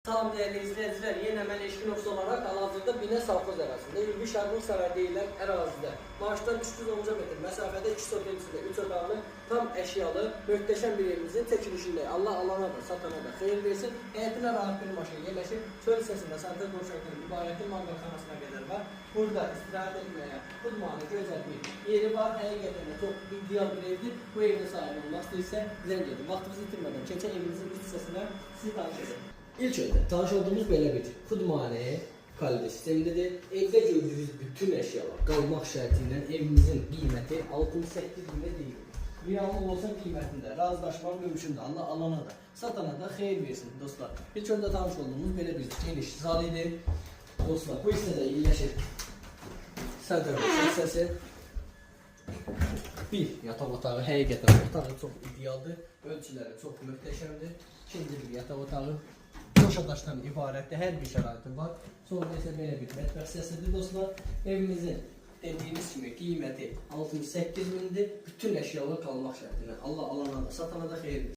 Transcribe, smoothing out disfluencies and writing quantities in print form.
Salam değerli izleyiciler, yine mən Eşkinox olarak hal-hazırda Binə Savxoz ərazisində, Ülvi Şadlıq Sarayı deyilən ərazidə, maaşdan 310 metr məsafədə 2 otel içində 3 otaqlı, tam əşyalı, möhtəşəm bir evimizin çəkilişindəyik. Allah alana da, satana da xeyir versin. Həyətinə rahat bir maşın yerləşir. Çöl hissəsində Santa Qoşaqın mübarəkli manqalxanasına qədər var. Burada istirahət etməyə, xudmanı, gözəl bir yeri var. Həqiqətən də çox ideal bir evdir. Bu evin sahibi olmaq istəyirsə, zəng edin. Vaxtımızı itirmədən keçək evimizin üst hissəsindən sizi tanış edin. İlk öncə tanış olduğumuz belə bir xudmane kalite sistemidir. Evdə gördüyünüz bütün əşyalar qalmaq şərti ilə evimizin qiyməti 68 min deyil. Reallı olsa qiymətində razılaşmaq mümkündür. Allah alana da, satana da xeyir versin dostlar. İlk öncə tanış olduğumuz belə bir geniş zal idi. Dostlar, bu hissədə yerləşir Santa Qoşaq hissəsi. Bir yataq otağı, həqiqətən otağı çox idealdır. Ölçüləri çox möhtəşəmdir. İkinci bir yataq otağı. Daşdan ibarətdir, hər bir şəraiti var. Sonra isə belə bir mətbəx hissəsidir dostlar. Evimizin dediyimiz kimi qiyməti 68 mindir. Bütün əşyalar qalmaq şərtilə. Allah alana da, satana da xeyir versin.